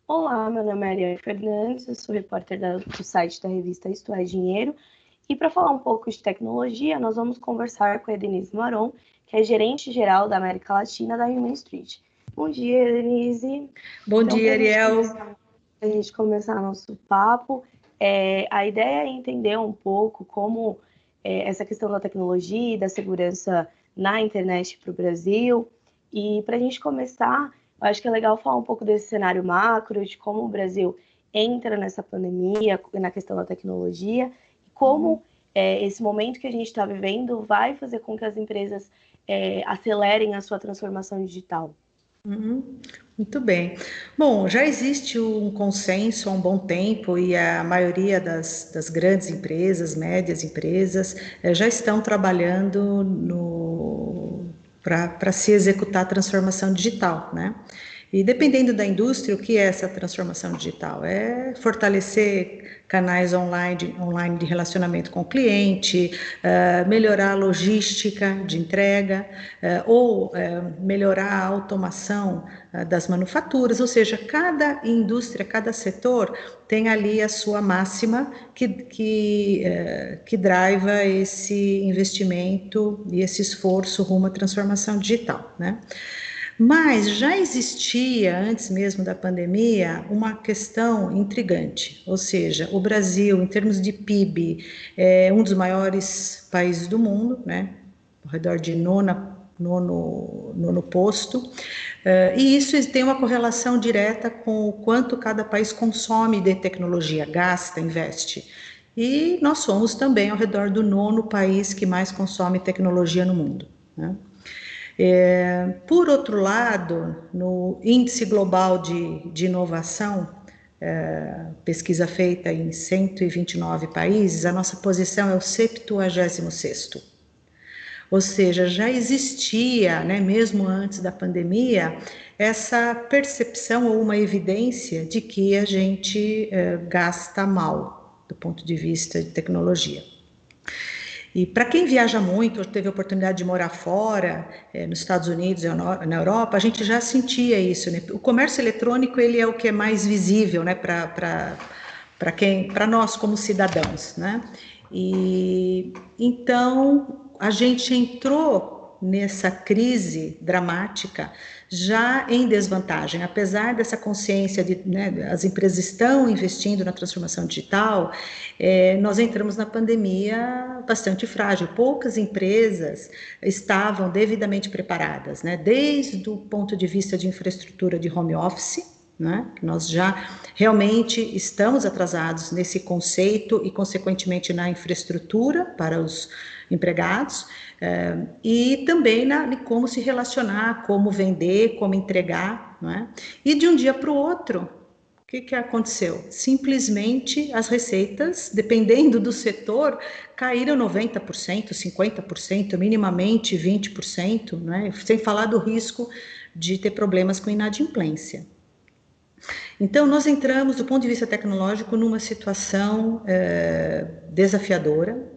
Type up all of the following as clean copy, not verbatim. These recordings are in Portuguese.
Olá, meu nome é Ariane Fernandes, eu sou repórter do site da revista Isto é Dinheiro. E para falar um pouco de tecnologia, nós vamos conversar com a Denise Maron, que é gerente-geral da América Latina da Human Street. Bom dia, Denise. Bom dia, Ariel. Para a gente começar nosso papo, a ideia é entender um pouco como essa questão da tecnologia e da segurança na internet para o Brasil. E para a gente começar, eu acho que é legal falar um pouco desse cenário macro, de como o Brasil entra nessa pandemia, na questão da tecnologia, e como esse momento que a gente está vivendo vai fazer com que as empresas acelerem a sua transformação digital. Muito bem. Bom, já existe um consenso há um bom tempo e a maioria das grandes empresas, médias empresas, já estão trabalhando para se executar a transformação digital, né? E dependendo da indústria, o que é essa transformação digital? É fortalecer canais online de relacionamento com o cliente, melhorar a logística de entrega, ou melhorar a automação das manufaturas, ou seja, cada indústria, cada setor tem ali a sua máxima que driva esse investimento e esse esforço rumo à transformação digital, né? Mas já existia, antes mesmo da pandemia, uma questão intrigante, ou seja, o Brasil, em termos de PIB, é um dos maiores países do mundo, né? Ao redor de nono posto, e isso tem uma correlação direta com o quanto cada país consome de tecnologia, gasta, investe. E nós somos também ao redor do nono país que mais consome tecnologia no mundo, né? Por outro lado, no Índice Global de Inovação, pesquisa feita em 129 países, a nossa posição é o 76º. Ou seja, já existia, né, mesmo antes da pandemia, essa percepção ou uma evidência de que a gente gasta mal do ponto de vista de tecnologia. E para quem viaja muito, ou teve a oportunidade de morar fora, nos Estados Unidos, na Europa, a gente já sentia isso, né? O comércio eletrônico, ele é o que é mais visível, né, para nós como cidadãos, né? E então a gente entrou nessa crise dramática já em desvantagem, apesar dessa consciência de, né, as empresas estão investindo na transformação digital, nós entramos na pandemia bastante frágil. Poucas empresas estavam devidamente preparadas, né, desde o ponto de vista de infraestrutura de home office, né? Nós já realmente estamos atrasados nesse conceito e, consequentemente, na infraestrutura para os empregados, e também em como se relacionar, como vender, como entregar, não é? E de um dia para o outro, o que aconteceu? Simplesmente as receitas, dependendo do setor, caíram 90%, 50%, minimamente 20%, né? Sem falar do risco de ter problemas com inadimplência. Então, nós entramos, do ponto de vista tecnológico, numa situação desafiadora,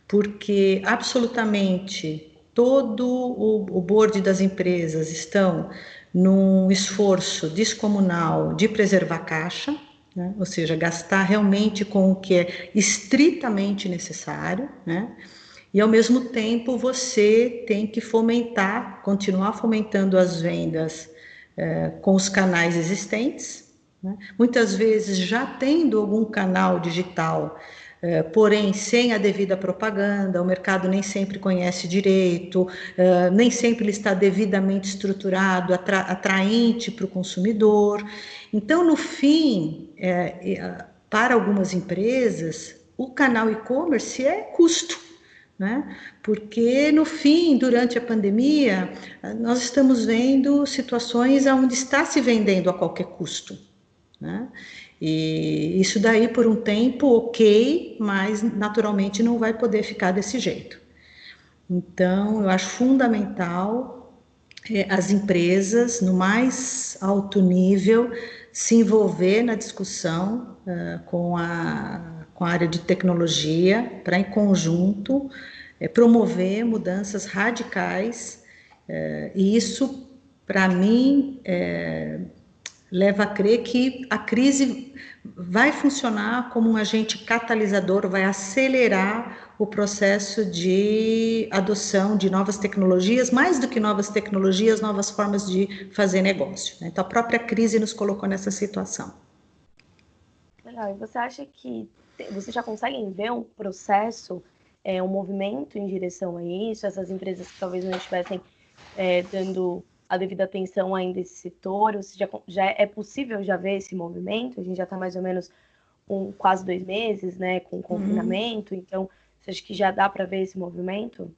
porque absolutamente todo o board das empresas estão num esforço descomunal de preservar caixa, né? Ou seja, gastar realmente com o que é estritamente necessário, né? E ao mesmo tempo você tem que continuar fomentando as vendas com os canais existentes, né? Muitas vezes já tendo algum canal digital, porém sem a devida propaganda, o mercado nem sempre conhece direito, nem sempre ele está devidamente estruturado, atraente para o consumidor. Então, no fim, para algumas empresas, o canal e-commerce é custo, né? Porque no fim, durante a pandemia, nós estamos vendo situações onde está se vendendo a qualquer custo, né? E isso daí por um tempo ok, mas naturalmente não vai poder ficar desse jeito. Então eu acho fundamental as empresas no mais alto nível se envolver na discussão com a área de tecnologia para em conjunto promover mudanças radicais, e isso para mim leva a crer que a crise vai funcionar como um agente catalisador, vai acelerar o processo de adoção de novas tecnologias, mais do que novas tecnologias, novas formas de fazer negócio, né? Então, a própria crise nos colocou nessa situação. Legal. E você acha que vocês já conseguem ver um processo, um movimento em direção a isso? Essas empresas que talvez não estivessem dando a devida atenção ainda a esse setor? Ou se já é possível já ver esse movimento? A gente já está mais ou menos com quase 2 meses, né, com o confinamento. Então, você acha que já dá para ver esse movimento?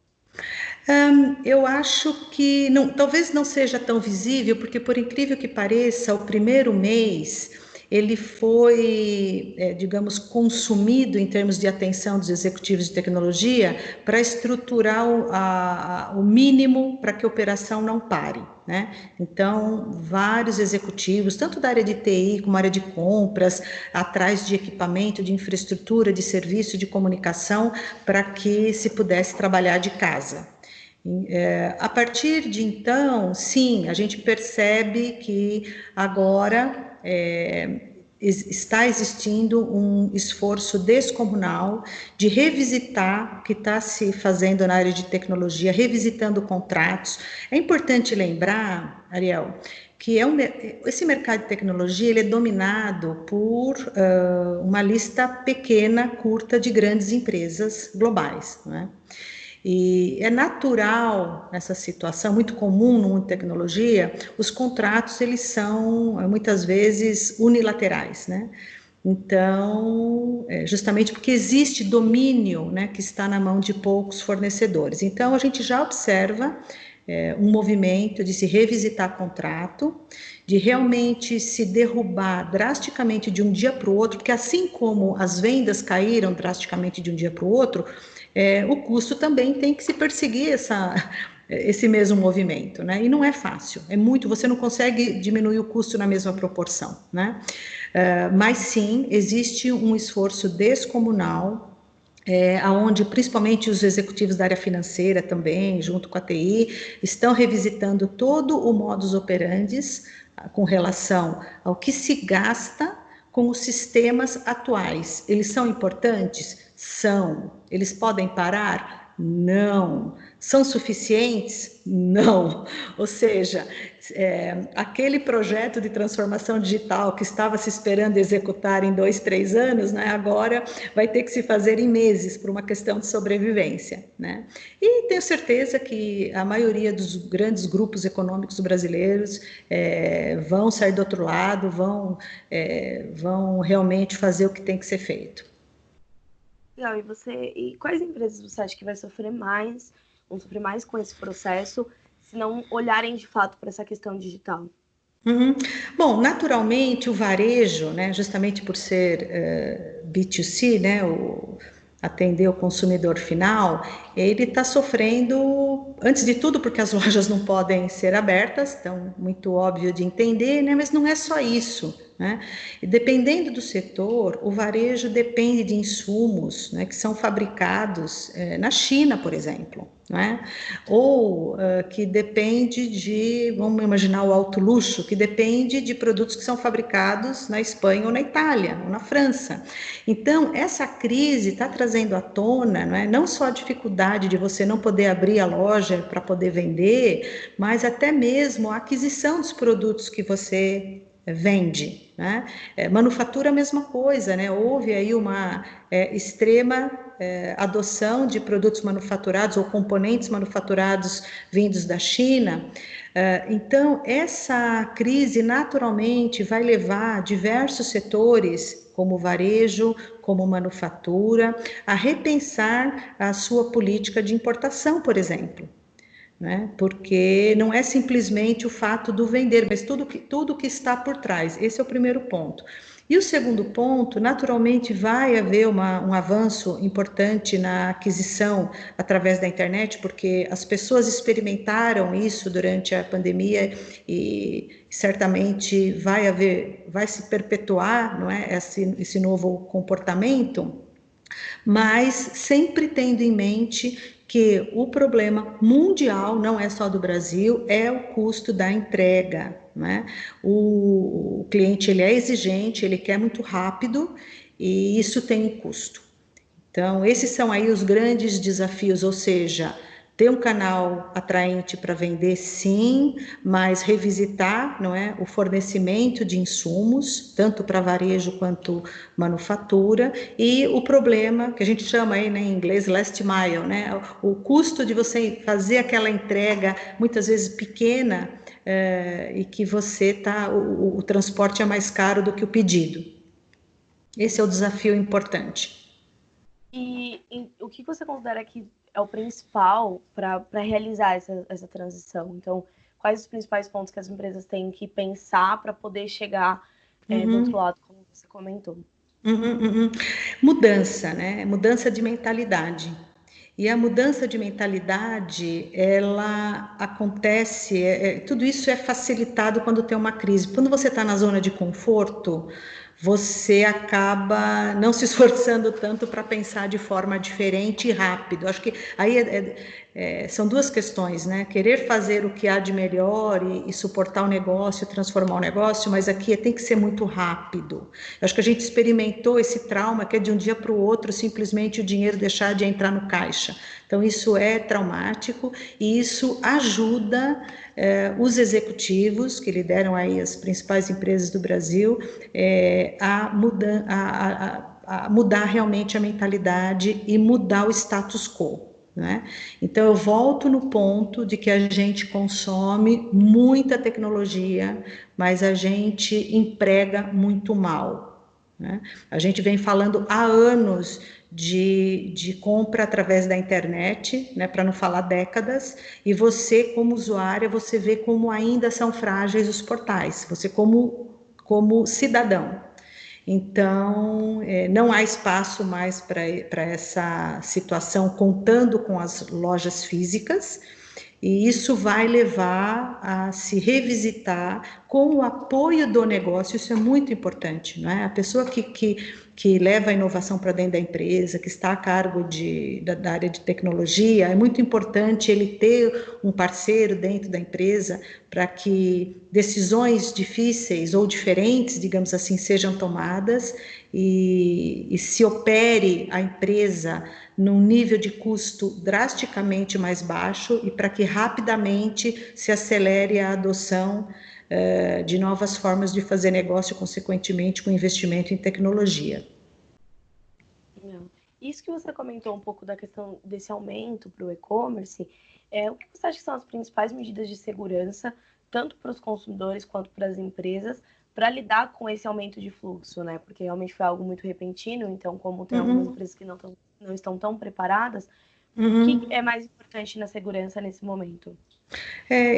Eu acho que talvez não seja tão visível, porque por incrível que pareça, o primeiro mês ele foi, digamos, consumido em termos de atenção dos executivos de tecnologia para estruturar o mínimo para que a operação não pare, né? Então, vários executivos, tanto da área de TI como área de compras, atrás de equipamento, de infraestrutura, de serviço, de comunicação, para que se pudesse trabalhar de casa. A partir de então, sim, a gente percebe que agora está existindo um esforço descomunal de revisitar o que está se fazendo na área de tecnologia, revisitando contratos. É importante lembrar, Ariel, que esse mercado de tecnologia ele é dominado por uma lista pequena, curta de grandes empresas globais, não é? E é natural nessa situação, muito comum no mundo de tecnologia, os contratos eles são muitas vezes unilaterais, né? Então, justamente porque existe domínio, né, que está na mão de poucos fornecedores. Então, a gente já observa um movimento de se revisitar contrato, de realmente se derrubar drasticamente de um dia para o outro, porque assim como as vendas caíram drasticamente de um dia para o outro, o custo também tem que se perseguir esse mesmo movimento, né? E não é fácil, você não consegue diminuir o custo na mesma proporção, né? Mas sim, existe um esforço descomunal, onde principalmente os executivos da área financeira também, junto com a TI, estão revisitando todo o modus operandi com relação ao que se gasta com os sistemas atuais. Eles são importantes? São. Eles podem parar? Não. São suficientes? Não. Ou seja, aquele projeto de transformação digital que estava se esperando executar em 2, 3 anos, né, agora vai ter que se fazer em meses, por uma questão de sobrevivência, né? E tenho certeza que a maioria dos grandes grupos econômicos brasileiros vão sair do outro lado, vão realmente fazer o que tem que ser feito. Legal, e quais empresas você acha que vão sofrer mais com esse processo, se não olharem de fato para essa questão digital? Uhum. Bom, naturalmente o varejo, né, justamente por ser B2C, né, atender o consumidor final, ele está sofrendo, antes de tudo, porque as lojas não podem ser abertas, então muito óbvio de entender, né, mas não é só isso, né? E dependendo do setor, o varejo depende de insumos, né, que são fabricados na China, por exemplo, né? Ou que depende vamos imaginar o alto luxo, que depende de produtos que são fabricados na Espanha ou na Itália, ou na França. Então, essa crise está trazendo à tona, não só a dificuldade de você não poder abrir a loja para poder vender, mas até mesmo a aquisição dos produtos que você vende, né? Manufatura a mesma coisa, né? Houve aí uma extrema adoção de produtos manufaturados ou componentes manufaturados vindos da China. Então, essa crise naturalmente vai levar diversos setores, como varejo, como manufatura, a repensar a sua política de importação, por exemplo. Né? Porque não é simplesmente o fato do vender, mas tudo que está por trás. Esse é o primeiro ponto. E o segundo ponto, naturalmente, vai haver um avanço importante na aquisição através da internet, porque as pessoas experimentaram isso durante a pandemia e certamente vai se perpetuar, não é, esse novo comportamento, mas sempre tendo em mente que o problema mundial, não é só do Brasil, é o custo da entrega, né? O cliente, ele é exigente, ele quer muito rápido, e isso tem um custo. Então, esses são aí os grandes desafios, ou seja, ter um canal atraente para vender, sim, mas revisitar, não é, o fornecimento de insumos, tanto para varejo quanto manufatura, e o problema que a gente chama aí, né, em inglês, last mile, né, o custo de você fazer aquela entrega, muitas vezes pequena, e que você tá, o transporte é mais caro do que o pedido. Esse é o desafio importante. E o que você considera que é o principal para realizar essa transição? Então, quais os principais pontos que as empresas têm que pensar para poder chegar do outro lado, como você comentou? Mudança, né? Mudança de mentalidade. E a mudança de mentalidade, ela acontece, tudo isso é facilitado quando tem uma crise. Quando você está na zona de conforto, você acaba não se esforçando tanto para pensar de forma diferente e rápido. Acho que aí são duas questões, né? Querer fazer o que há de melhor e suportar o negócio, transformar o negócio, mas aqui tem que ser muito rápido. Acho que a gente experimentou esse trauma que é de um dia para o outro, simplesmente o dinheiro deixar de entrar no caixa. Então, isso é traumático e isso ajuda os executivos que lideram aí as principais empresas do Brasil a mudar realmente a mentalidade e mudar o status quo. Né? Então, eu volto no ponto de que a gente consome muita tecnologia, mas a gente emprega muito mal. Né? A gente vem falando há anos de compra através da internet, né, para não falar décadas, e você, como usuária, você vê como ainda são frágeis os portais, você como cidadão. Então, não há espaço mais para essa situação, contando com as lojas físicas, e isso vai levar a se revisitar com o apoio do negócio, isso é muito importante, não é? A pessoa que leva a inovação para dentro da empresa, que está a cargo da área de tecnologia, é muito importante ele ter um parceiro dentro da empresa para que decisões difíceis ou diferentes, digamos assim, sejam tomadas e se opere a empresa num nível de custo drasticamente mais baixo e para que rapidamente se acelere a adoção de novas formas de fazer negócio, consequentemente, com investimento em tecnologia. Isso que você comentou um pouco da questão desse aumento para o e-commerce, o que você acha que são as principais medidas de segurança, tanto para os consumidores quanto para as empresas, para lidar com esse aumento de fluxo, né? Porque realmente foi algo muito repentino, então, como tem algumas empresas que não estão tão preparadas, o que é mais importante na segurança nesse momento?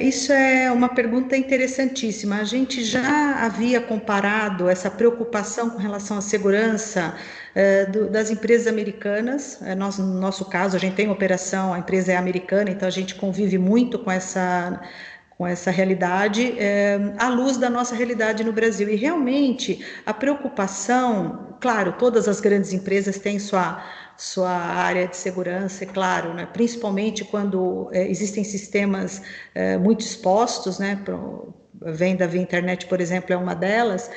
Isso é uma pergunta interessantíssima. A gente já havia comparado essa preocupação com relação à segurança das empresas americanas. No nosso caso, a gente tem operação, a empresa é americana, então a gente convive muito com essa realidade, à luz da nossa realidade no Brasil. E realmente a preocupação, claro, todas as grandes empresas têm sua área de segurança, é claro, né? Principalmente quando existem sistemas muito expostos, né? Venda via internet, por exemplo, é uma delas.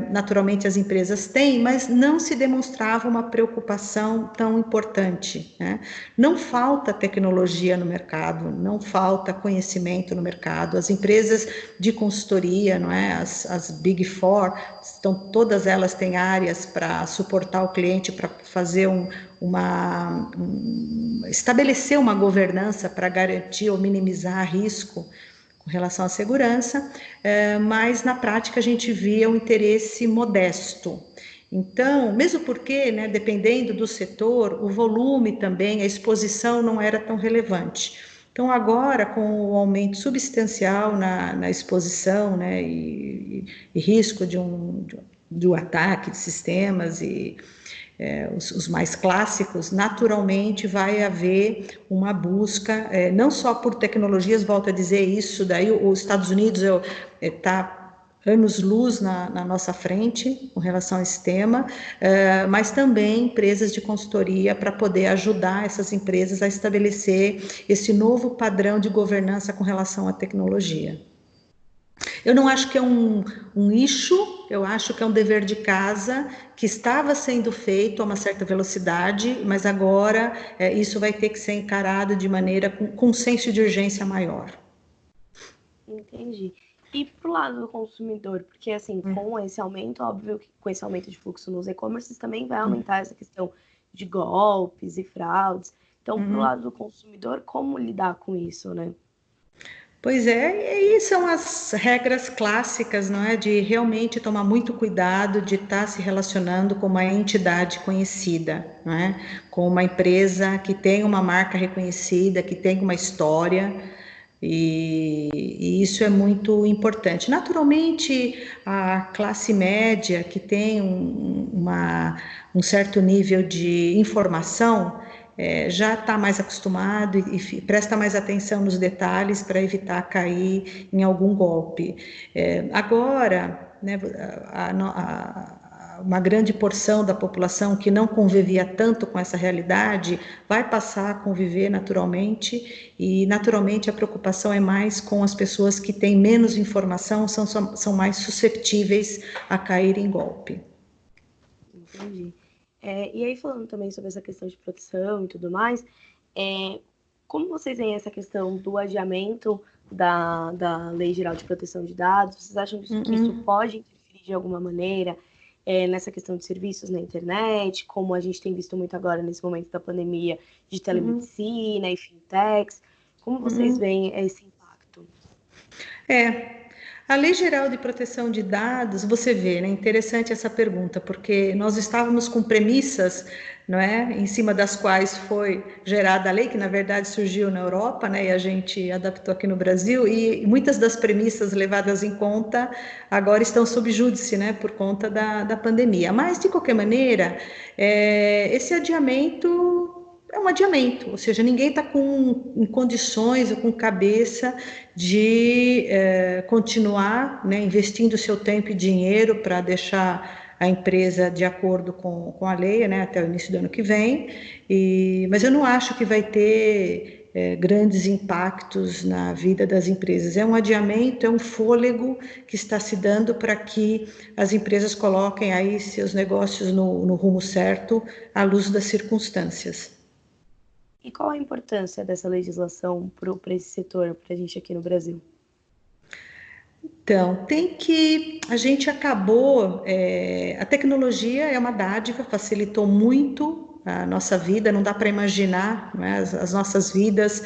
Naturalmente as empresas têm, mas não se demonstrava uma preocupação tão importante. Né? Não falta tecnologia no mercado, não falta conhecimento no mercado. As empresas de consultoria, não é? As Big Four, todas elas têm áreas para suportar o cliente, para fazer estabelecer uma governança para garantir ou minimizar risco com relação à segurança, mas na prática a gente via um interesse modesto. Então, mesmo porque, né, dependendo do setor, o volume também, a exposição não era tão relevante. Então, agora, com o aumento substancial na exposição, né, e risco de um ataque de sistemas os mais clássicos, naturalmente vai haver uma busca, não só por tecnologias, volto a dizer isso, daí os Estados Unidos está anos-luz na nossa frente com relação a esse tema, mas também empresas de consultoria para poder ajudar essas empresas a estabelecer esse novo padrão de governança com relação à tecnologia. Eu não acho que é um issue, eu acho que é um dever de casa que estava sendo feito a uma certa velocidade, mas agora isso vai ter que ser encarado de maneira com senso de urgência maior. Entendi. E pro lado do consumidor, porque assim, com esse aumento, óbvio que com esse aumento de fluxo nos e-commerces também vai aumentar essa questão de golpes e fraudes. Então, pro lado do consumidor, como lidar com isso, né? Pois é, e aí são as regras clássicas, não é? De realmente tomar muito cuidado de estar se relacionando com uma entidade conhecida, não é? Com uma empresa que tem uma marca reconhecida, que tem uma história, e isso é muito importante. Naturalmente, a classe média que tem um certo nível de informação já está mais acostumado e presta mais atenção nos detalhes para evitar cair em algum golpe. Agora, né, uma grande porção da população que não convivia tanto com essa realidade vai passar a conviver naturalmente, e naturalmente a preocupação é mais com as pessoas que têm menos informação, são mais suscetíveis a cair em golpe. Entendi. E aí, falando também sobre essa questão de proteção e tudo mais, como vocês veem essa questão do adiamento da Lei Geral de Proteção de Dados? Vocês acham que isso pode interferir de alguma maneira nessa questão de serviços na internet, como a gente tem visto muito agora nesse momento da pandemia, de telemedicina e fintechs? Como vocês veem esse impacto? A Lei Geral de Proteção de Dados, você vê, né? Interessante essa pergunta, porque nós estávamos com premissas, não é, em cima das quais foi gerada a lei, que na verdade surgiu na Europa, né, e a gente adaptou aqui no Brasil, e muitas das premissas levadas em conta agora estão sob júdice, né, por conta da pandemia. Mas, de qualquer maneira, esse adiamento é um adiamento, ou seja, ninguém está em condições ou com cabeça de continuar, né, investindo seu tempo e dinheiro para deixar a empresa de acordo com a lei, né, até o início do ano que vem, mas eu não acho que vai ter grandes impactos na vida das empresas. É um adiamento, é um fôlego que está se dando para que as empresas coloquem aí seus negócios no rumo certo, à luz das circunstâncias. E qual a importância dessa legislação para esse setor, para a gente aqui no Brasil? Então, a gente acabou, a tecnologia é uma dádiva, facilitou muito a nossa vida, não dá para imaginar, né, as nossas vidas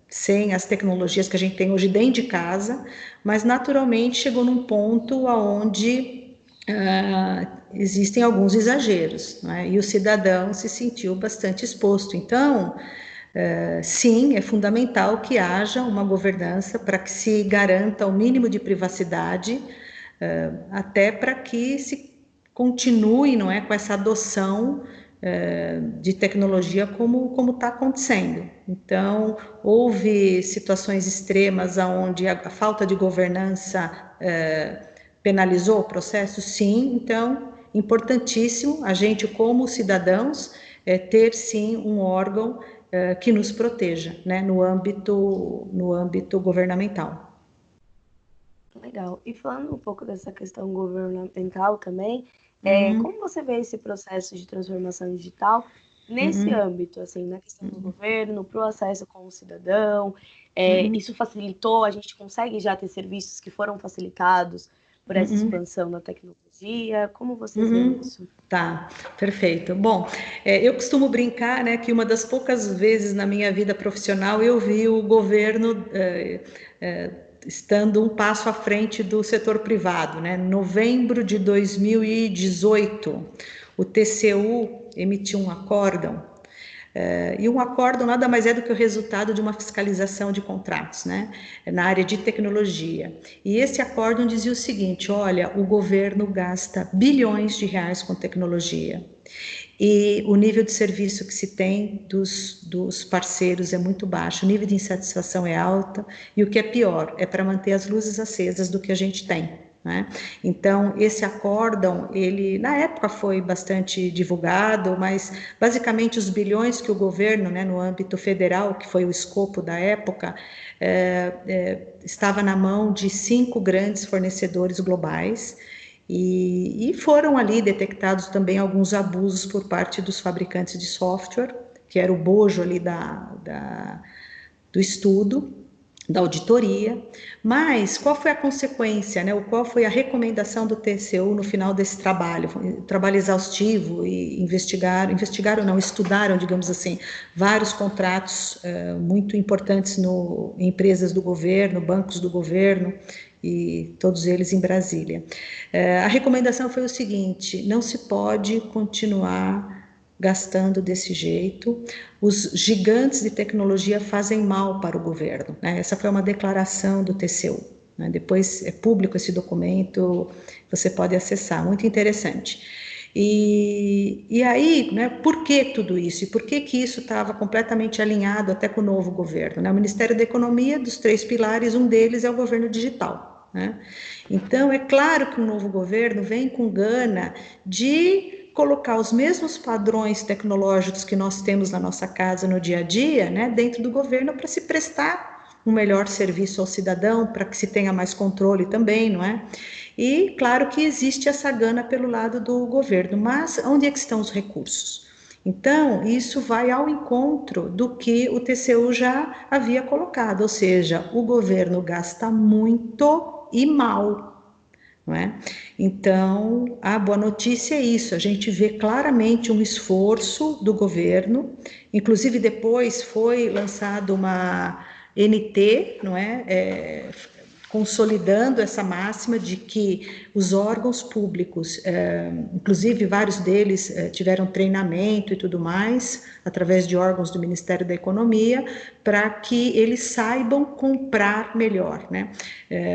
sem as tecnologias que a gente tem hoje dentro de casa, mas naturalmente chegou num ponto onde existem alguns exageros, né, e o cidadão se sentiu bastante exposto. Então, sim, é fundamental que haja uma governança para que se garanta o mínimo de privacidade, até para que se continue, não é, com essa adoção de tecnologia como está acontecendo. Então, houve situações extremas onde a falta de governança penalizou o processo, sim. Então, importantíssimo a gente, como cidadãos, ter sim um órgão que nos proteja, né, no âmbito governamental. Legal. E falando um pouco dessa questão governamental também, como você vê esse processo de transformação digital nesse âmbito, assim, na questão do governo, para o acesso como cidadão? Isso facilitou? A gente consegue já ter serviços que foram facilitados por essa expansão da tecnologia? Como vocês veem isso? Tá, perfeito. Bom, eu costumo brincar, né, que uma das poucas vezes na minha vida profissional eu vi o governo estando um passo à frente do setor privado, né? Em novembro de 2018, o TCU emitiu um acórdão E um acórdão nada mais é do que o resultado de uma fiscalização de contratos, né, na área de tecnologia. E esse acórdão dizia o seguinte: olha, o governo gasta bilhões de reais com tecnologia. E o nível de serviço que se tem dos parceiros é muito baixo, o nível de insatisfação é alta, e o que é pior, é para manter as luzes acesas do que a gente tem, né? Então, esse acórdão, ele na época foi bastante divulgado, mas basicamente os bilhões que o governo, né, no âmbito federal, que foi o escopo da época, estava na mão de 5 grandes fornecedores globais, e foram ali detectados também alguns abusos por parte dos fabricantes de software, que era o bojo ali do estudo, da auditoria. Mas qual foi a consequência, né? Qual foi a recomendação do TCU no final desse trabalho? Foi um trabalho exaustivo, e investigaram não, estudaram, digamos assim, vários contratos muito importantes em empresas do governo, bancos do governo, e todos eles em Brasília. A recomendação foi o seguinte: não se pode continuar gastando desse jeito, os gigantes de tecnologia fazem mal para o governo, né? Essa foi uma declaração do TCU, né? Depois é público esse documento, você pode acessar, muito interessante. E aí, né, por que tudo isso? E por que isso estava completamente alinhado até com o novo governo, né? O Ministério da Economia, dos 3 pilares, um deles é o governo digital, né? Então, é claro que o novo governo vem com gana de colocar os mesmos padrões tecnológicos que nós temos na nossa casa no dia a dia, né, dentro do governo, para se prestar um melhor serviço ao cidadão, para que se tenha mais controle também, não é? E claro que existe essa gana pelo lado do governo, mas onde é que estão os recursos? Então, isso vai ao encontro do que o TCU já havia colocado, ou seja, o governo gasta muito e mal, não é? Então, a boa notícia é isso: a gente vê claramente um esforço do governo, inclusive depois foi lançada uma NT, não é? Consolidando essa máxima de que os órgãos públicos, inclusive vários deles tiveram treinamento e tudo mais, através de órgãos do Ministério da Economia, para que eles saibam comprar melhor, né?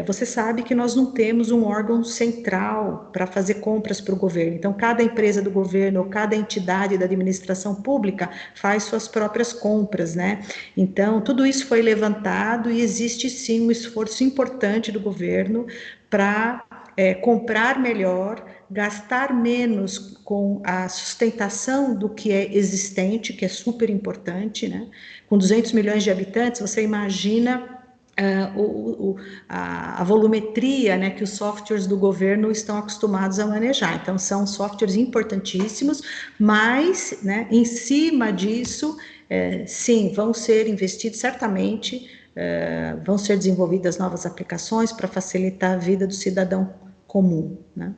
Você sabe que nós não temos um órgão central para fazer compras para o governo, então cada empresa do governo ou cada entidade da administração pública faz suas próprias compras, né? Então, tudo isso foi levantado e existe sim um esforço importante do governo para comprar melhor, gastar menos com a sustentação do que é existente, que é super importante, né? Com 200 milhões de habitantes, você imagina a volumetria, né, que os softwares do governo estão acostumados a manejar. Então, são softwares importantíssimos, mas, né, em cima disso, sim, vão ser investidos certamente, vão ser desenvolvidas novas aplicações para facilitar a vida do cidadão comum, né?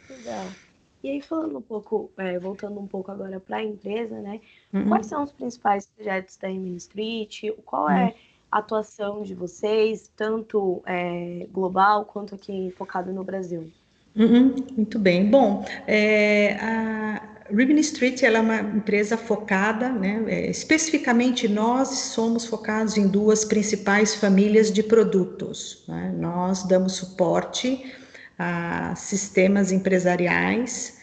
Legal. E aí, falando um pouco, voltando um pouco agora para a empresa, né? Quais Uhum. são os principais projetos da Rimini Street? Qual Uhum. é a atuação de vocês, tanto global quanto aqui focado no Brasil? Uhum, muito bem. Bom, a Rimini Street ela é uma empresa focada, né? Especificamente nós somos focados em 2 principais famílias de produtos, né? Nós damos suporte a sistemas empresariais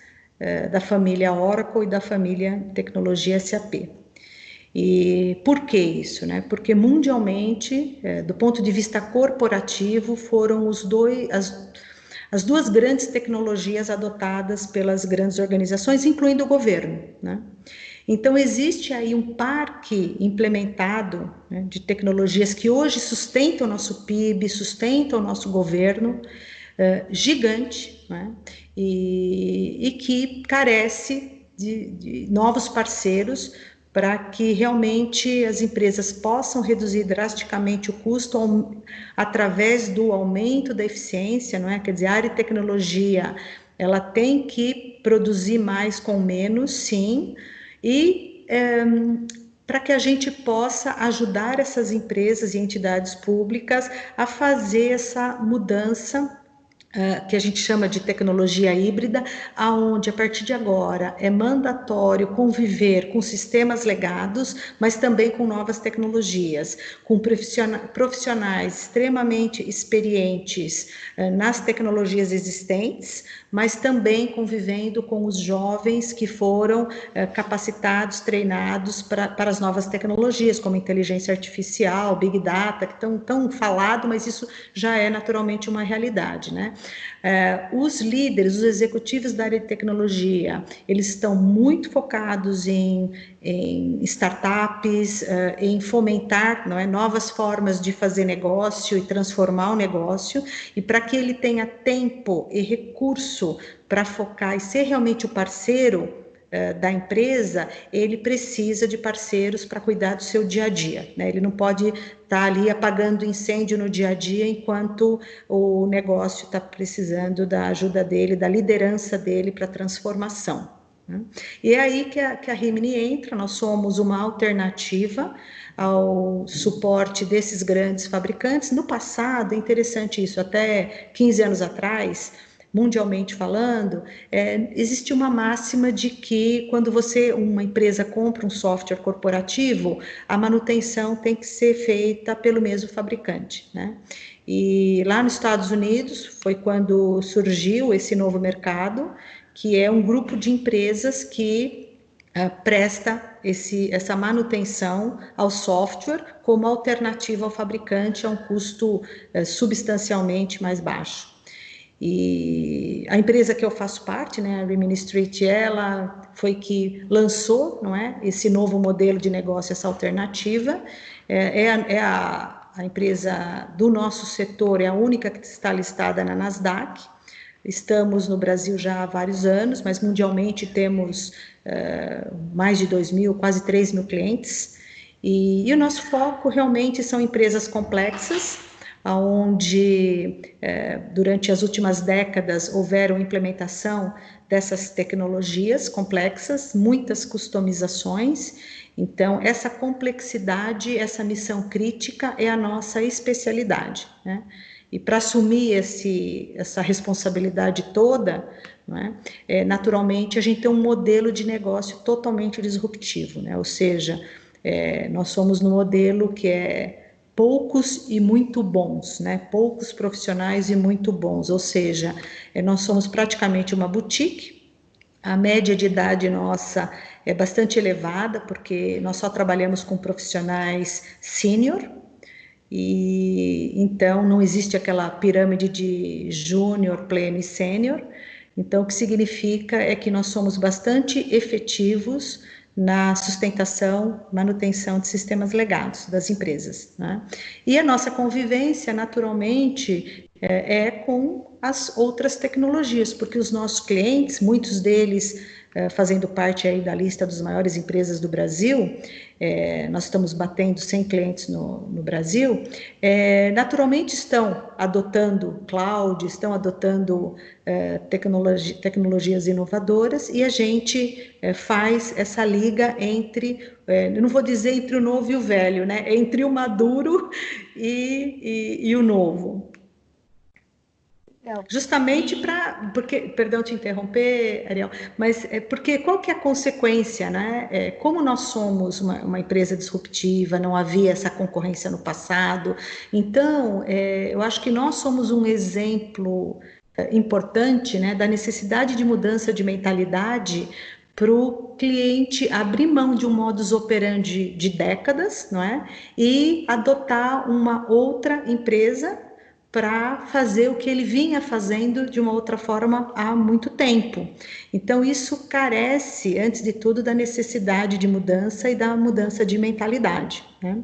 da família Oracle e da família Tecnologia SAP. E por que isso, né? Porque mundialmente, do ponto de vista corporativo, foram as 2 grandes tecnologias adotadas pelas grandes organizações, incluindo o governo, né? Então, existe aí um parque implementado, né, de tecnologias que hoje sustentam o nosso PIB, sustentam o nosso governo, gigante, né? E que carece de novos parceiros para que realmente as empresas possam reduzir drasticamente o custo através do aumento da eficiência, não é? Quer dizer, a área de tecnologia, ela tem que produzir mais com menos, sim, e para que a gente possa ajudar essas empresas e entidades públicas a fazer essa mudança que a gente chama de tecnologia híbrida, aonde a partir de agora é mandatório conviver com sistemas legados, mas também com novas tecnologias, com profissionais extremamente experientes nas tecnologias existentes, mas também convivendo com os jovens que foram capacitados, treinados para as novas tecnologias, como inteligência artificial, Big Data, que estão tão falado, mas isso já é naturalmente uma realidade, né? Os líderes, os executivos da área de tecnologia, eles estão muito focados em startups, em fomentar, não é, novas formas de fazer negócio e transformar o negócio, e para que ele tenha tempo e recurso para focar e ser realmente o parceiro da empresa, ele precisa de parceiros para cuidar do seu dia a dia, né? Ele não pode estar ali apagando incêndio no dia a dia enquanto o negócio está precisando da ajuda dele, da liderança dele para a transformação, né? E é aí que a Rimini entra. Nós somos uma alternativa ao suporte desses grandes fabricantes. No passado, é interessante isso, até 15 anos atrás, mundialmente falando, existe uma máxima de que quando uma empresa compra um software corporativo, a manutenção tem que ser feita pelo mesmo fabricante, né? E lá nos Estados Unidos foi quando surgiu esse novo mercado, que é um grupo de empresas que presta essa manutenção ao software como alternativa ao fabricante a um custo substancialmente mais baixo. E a empresa que eu faço parte, né, a Rimini Street, ela foi que lançou, não é, esse novo modelo de negócio, essa alternativa. A empresa do nosso setor, é a única que está listada na Nasdaq. Estamos no Brasil já há vários anos, mas mundialmente temos mais de 2.000, quase 3.000 clientes. E o nosso foco realmente são empresas complexas, onde durante as últimas décadas houveram implementação dessas tecnologias complexas, muitas customizações. Então, essa complexidade, essa missão crítica é a nossa especialidade, né? E para assumir essa responsabilidade toda, não é? Naturalmente, a gente tem um modelo de negócio totalmente disruptivo, né? Ou seja, nós somos no modelo que é poucos e muito bons, né? Poucos profissionais e muito bons, ou seja, nós somos praticamente uma boutique. A média de idade nossa é bastante elevada, porque nós só trabalhamos com profissionais sênior, e então não existe aquela pirâmide de júnior, pleno e sênior. Então, o que significa é que nós somos bastante efetivos na sustentação, manutenção de sistemas legados das empresas, né? E a nossa convivência, naturalmente, com as outras tecnologias, porque os nossos clientes, muitos deles fazendo parte aí da lista das maiores empresas do Brasil, nós estamos batendo 100 clientes no Brasil, naturalmente estão adotando cloud, estão adotando tecnologias inovadoras, e a gente faz essa liga entre, eu não vou dizer entre o novo e o velho, né? Entre o maduro e o novo. Justamente porque, perdão te interromper, Ariel, mas porque qual que é a consequência, né? Como nós somos uma empresa disruptiva, não havia essa concorrência no passado, então eu acho que nós somos um exemplo importante, né, da necessidade de mudança de mentalidade para o cliente abrir mão de um modus operandi de décadas, não é? E adotar uma outra empresa para fazer o que ele vinha fazendo de uma outra forma há muito tempo. Então, isso carece, antes de tudo, da necessidade de mudança e da mudança de mentalidade, né?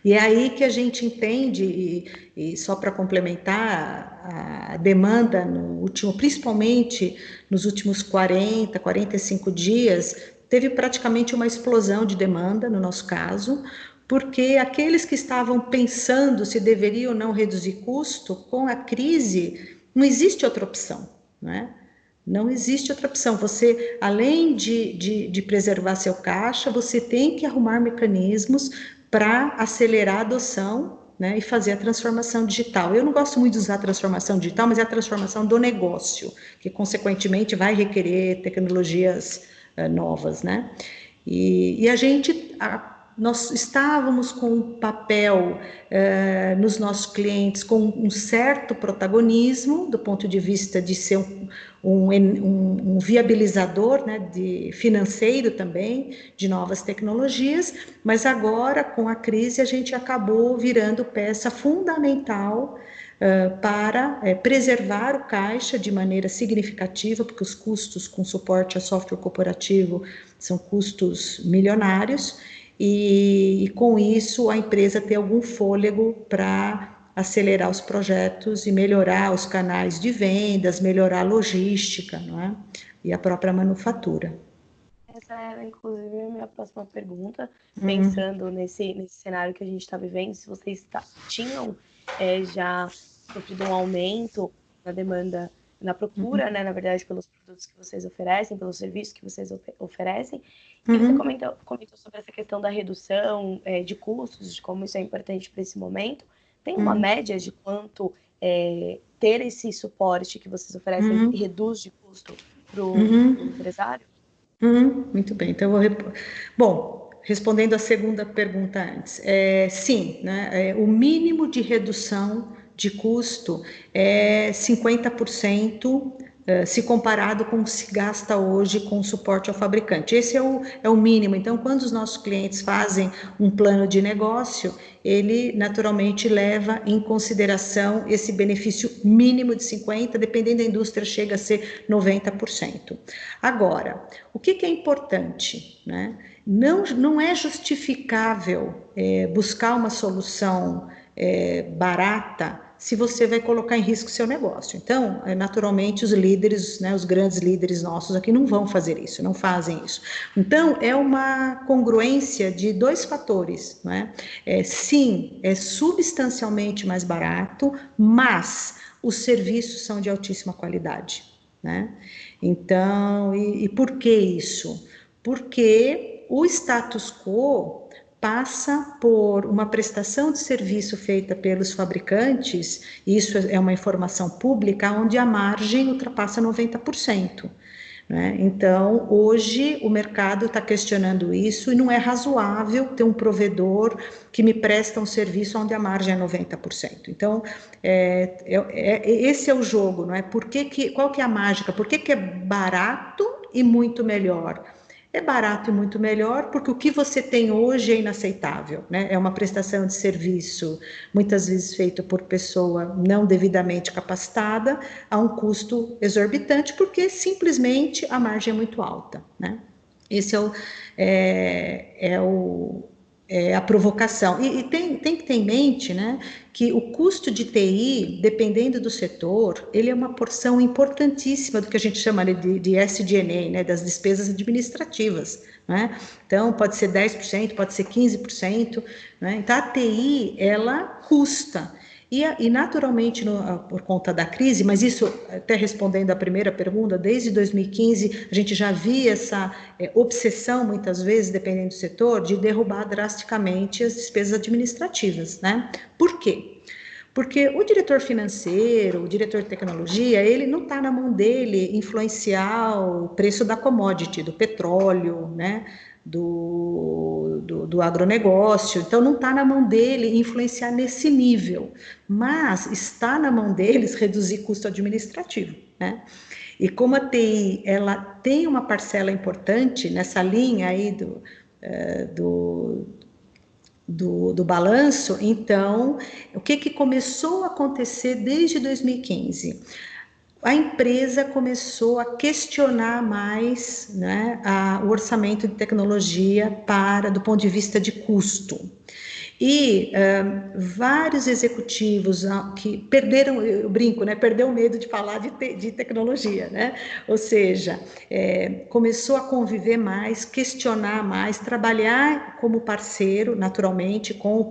E é aí que a gente entende, e só para complementar, a demanda principalmente nos últimos 40, 45 dias, teve praticamente uma explosão de demanda, no nosso caso, porque aqueles que estavam pensando se deveriam ou não reduzir custo, com a crise, não existe outra opção, né? Não existe outra opção. Você, além de preservar seu caixa, você tem que arrumar mecanismos para acelerar a adoção, né, e fazer a transformação digital. Eu não gosto muito de usar a transformação digital, mas é a transformação do negócio, que consequentemente vai requerer tecnologias novas, né? E a gente, nós estávamos com um papel nos nossos clientes com um certo protagonismo, do ponto de vista de ser um viabilizador, né, financeiro também, de novas tecnologias, mas agora, com a crise, a gente acabou virando peça fundamental para preservar o caixa de maneira significativa, porque os custos com suporte a software corporativo são custos milionários, e com isso a empresa ter algum fôlego para acelerar os projetos e melhorar os canais de vendas, melhorar a logística, não é? E a própria manufatura. Essa era, inclusive, a minha próxima pergunta, pensando nesse cenário que a gente está vivendo, se vocês tinham já sofrido um aumento na demanda, na procura, né, na verdade, pelos produtos que vocês oferecem, pelos serviços que vocês oferecem. E você comentou sobre essa questão da redução de custos, de como isso é importante para esse momento. Tem uma média de quanto ter esse suporte que vocês oferecem reduz de custo para o empresário? Muito bem, então bom, respondendo a segunda pergunta antes, sim, né, o mínimo de redução de custo é 50%, se comparado com o que se gasta hoje com suporte ao fabricante. Esse é o mínimo. Então, quando os nossos clientes fazem um plano de negócio, ele naturalmente leva em consideração esse benefício mínimo de 50%, dependendo da indústria, chega a ser 90%. Agora, o que é importante, né? Não é justificável buscar uma solução barata se você vai colocar em risco seu negócio. Então, naturalmente, os líderes, né, os grandes líderes nossos aqui não vão fazer isso, não fazem isso. Então, é uma congruência de dois fatores, né? Sim, é substancialmente mais barato, mas os serviços são de altíssima qualidade, né? Então, e por que isso? Porque o status quo passa por uma prestação de serviço feita pelos fabricantes, e isso é uma informação pública, onde a margem ultrapassa 90%. Né? Então, hoje o mercado está questionando isso e não é razoável ter um provedor que me presta um serviço onde a margem é 90%. Então, esse é o jogo, não é? Qual que é a mágica? Por que é barato e muito melhor? É barato e muito melhor porque o que você tem hoje é inaceitável, né? É uma prestação de serviço, muitas vezes feita por pessoa não devidamente capacitada, a um custo exorbitante, porque simplesmente a margem é muito alta, né? Esse é a provocação. E tem que ter em mente, né, que o custo de TI, dependendo do setor, ele é uma porção importantíssima do que a gente chama de SG&A, né, das despesas administrativas, né? Então, pode ser 10%, pode ser 15%, né? Então, a TI, ela custa. E naturalmente, por conta da crise, mas isso, até respondendo à primeira pergunta, desde 2015, a gente já via essa obsessão, muitas vezes, dependendo do setor, de derrubar drasticamente as despesas administrativas, né? Por quê? Porque o diretor financeiro, o diretor de tecnologia, ele não está na mão dele influenciar o preço da commodity, do petróleo, né? Do agronegócio, então não está na mão dele influenciar nesse nível, mas está na mão deles reduzir custo administrativo, né? E como a TI, ela tem uma parcela importante nessa linha aí do balanço, então, o que começou a acontecer desde 2015? A empresa começou a questionar mais, né, o orçamento de tecnologia do ponto de vista de custo. E vários executivos que perderam, eu brinco, né, perdeu o medo de falar de tecnologia, né? Ou seja, começou a conviver mais, questionar mais, trabalhar como parceiro, naturalmente, com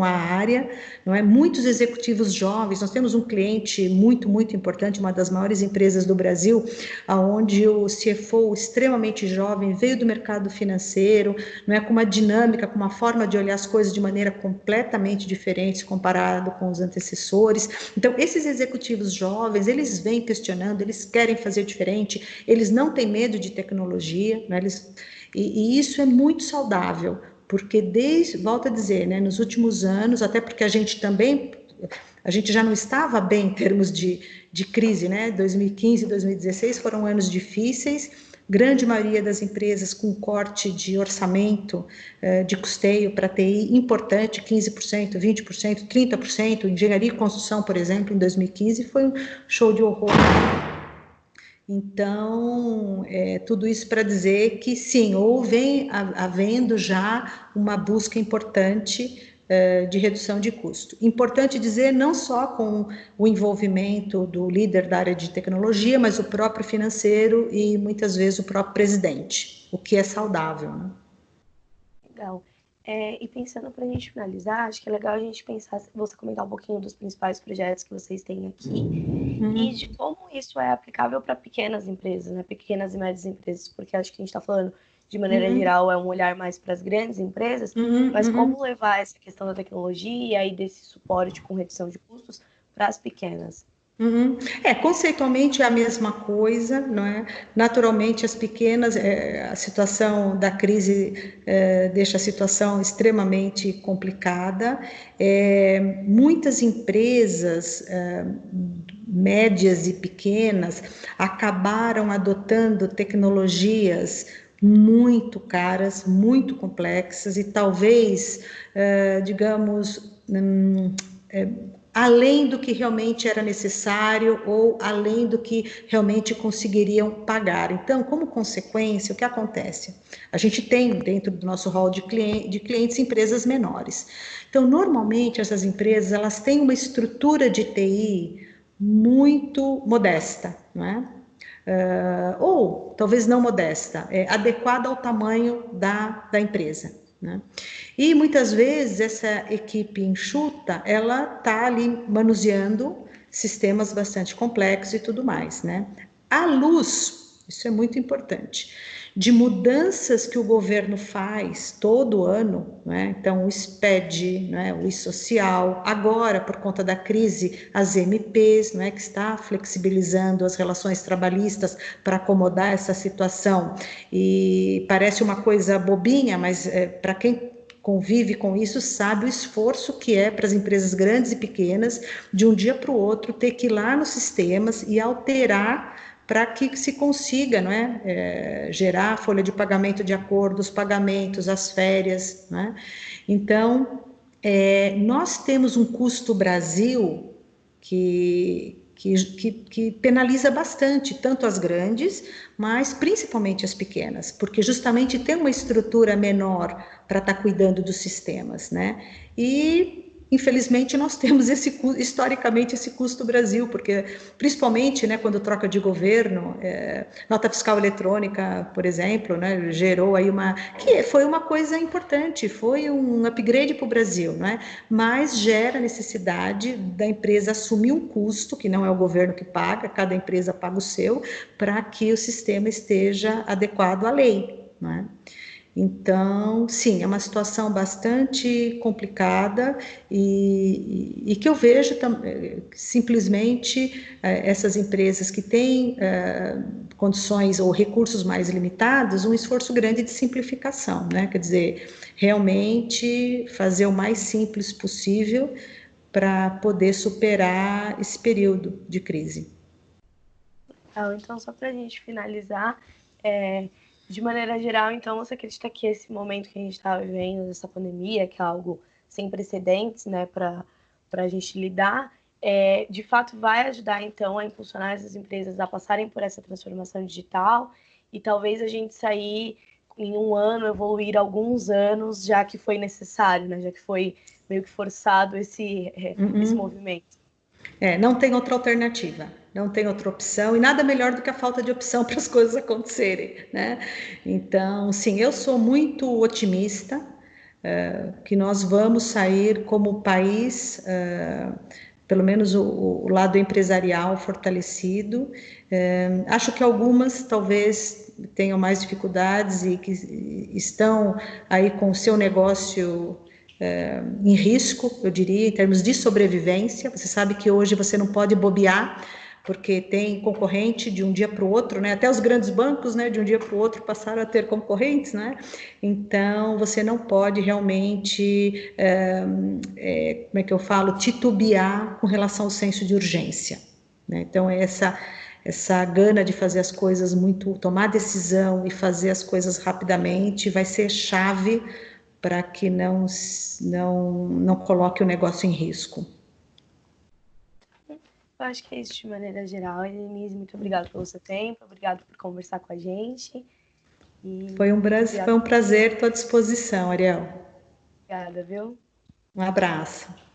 a área, não é? Muitos executivos jovens, nós temos um cliente muito, muito importante, uma das maiores empresas do Brasil, onde o CFO extremamente jovem, veio do mercado financeiro, não é, com uma dinâmica, com uma forma de olhar as coisas de maneira completamente diferente comparado com os antecessores. Então, esses executivos jovens, eles vêm questionando, eles querem fazer diferente, eles não têm medo de tecnologia, né? E isso é muito saudável, porque volto a dizer, né, nos últimos anos, até porque a gente já não estava bem em termos de crise, né? 2015 e 2016 foram anos difíceis, grande maioria das empresas com corte de orçamento, de custeio para TI importante, 15%, 20%, 30%, engenharia e construção, por exemplo, em 2015 foi um show de horror. Então, tudo isso para dizer que sim, vem havendo já uma busca importante de redução de custo. Importante dizer, não só com o envolvimento do líder da área de tecnologia, mas o próprio financeiro e muitas vezes o próprio presidente, o que é saudável, né? Legal. E pensando para a gente finalizar, acho que é legal a gente pensar, você comentar um pouquinho dos principais projetos que vocês têm aqui e de como isso é aplicável para pequenas empresas, né? Pequenas e médias empresas, porque acho que a gente está falando, de maneira geral, é um olhar mais para as grandes empresas, mas como levar essa questão da tecnologia e desse suporte com redução de custos para as pequenas? Conceitualmente é a mesma coisa, não é? Naturalmente, as pequenas, a situação da crise deixa a situação extremamente complicada. Muitas empresas médias e pequenas acabaram adotando tecnologias muito caras, muito complexas e talvez, digamos, além do que realmente era necessário ou além do que realmente conseguiriam pagar. Então, como consequência, o que acontece? A gente tem dentro do nosso hall de clientes empresas menores. Então, normalmente essas empresas elas têm uma estrutura de TI muito modesta, não é? Ou talvez não modesta, adequada ao tamanho da empresa, né? E muitas vezes essa equipe enxuta, ela está ali manuseando sistemas bastante complexos e tudo mais, né? À luz, isso é muito importante, de mudanças que o governo faz todo ano, né? Então o SPED, né? O e-social, agora por conta da crise, as MPs, né? Que está flexibilizando as relações trabalhistas para acomodar essa situação, e parece uma coisa bobinha, mas para quem convive com isso, sabe o esforço que é para as empresas grandes e pequenas, de um dia para o outro, ter que ir lá nos sistemas e alterar para que se consiga, não é, gerar a folha de pagamento de acordo, os pagamentos, as férias, né? Então, nós temos um custo Brasil que penaliza bastante, tanto as grandes, mas principalmente as pequenas, porque justamente tem uma estrutura menor para estar cuidando dos sistemas, né? E infelizmente nós temos historicamente esse custo Brasil, porque principalmente, né, quando troca de governo, nota fiscal eletrônica, por exemplo, né, gerou aí que foi uma coisa importante, foi um upgrade para o Brasil, né? Mas gera necessidade da empresa assumir um custo que não é o governo que paga, cada empresa paga o seu, para que o sistema esteja adequado à lei, né? Então, sim, é uma situação bastante complicada e que eu vejo simplesmente essas empresas que têm condições ou recursos mais limitados, um esforço grande de simplificação, né? Quer dizer, realmente fazer o mais simples possível para poder superar esse período de crise. Então, só para a gente finalizar, de maneira geral, então, você acredita que esse momento que a gente está vivendo, essa pandemia, que é algo sem precedentes, né, para a gente lidar, de fato vai ajudar, então, a impulsionar essas empresas a passarem por essa transformação digital e talvez a gente sair em um ano, evoluir alguns anos, já que foi necessário, né, já que foi meio que forçado esse movimento. Não tem outra alternativa, não tem outra opção, e nada melhor do que a falta de opção para as coisas acontecerem, né? Então, sim, eu sou muito otimista que nós vamos sair como país, pelo menos o lado empresarial fortalecido. Acho que algumas talvez tenham mais dificuldades e que estão aí com o seu negócio em risco, eu diria, em termos de sobrevivência. Você sabe que hoje você não pode bobear, porque tem concorrente de um dia para o outro, né? Até os grandes bancos, né, de um dia para o outro passaram a ter concorrentes, né? Então, você não pode realmente, como é que eu falo, titubear com relação ao senso de urgência, né? Então, essa gana de fazer as coisas tomar decisão e fazer as coisas rapidamente vai ser chave para que não coloque o negócio em risco. Eu acho que é isso de maneira geral. Denise, muito obrigada pelo seu tempo, obrigado por conversar com a gente. Foi um prazer, estou à disposição, Ariel. Obrigada, viu? Um abraço.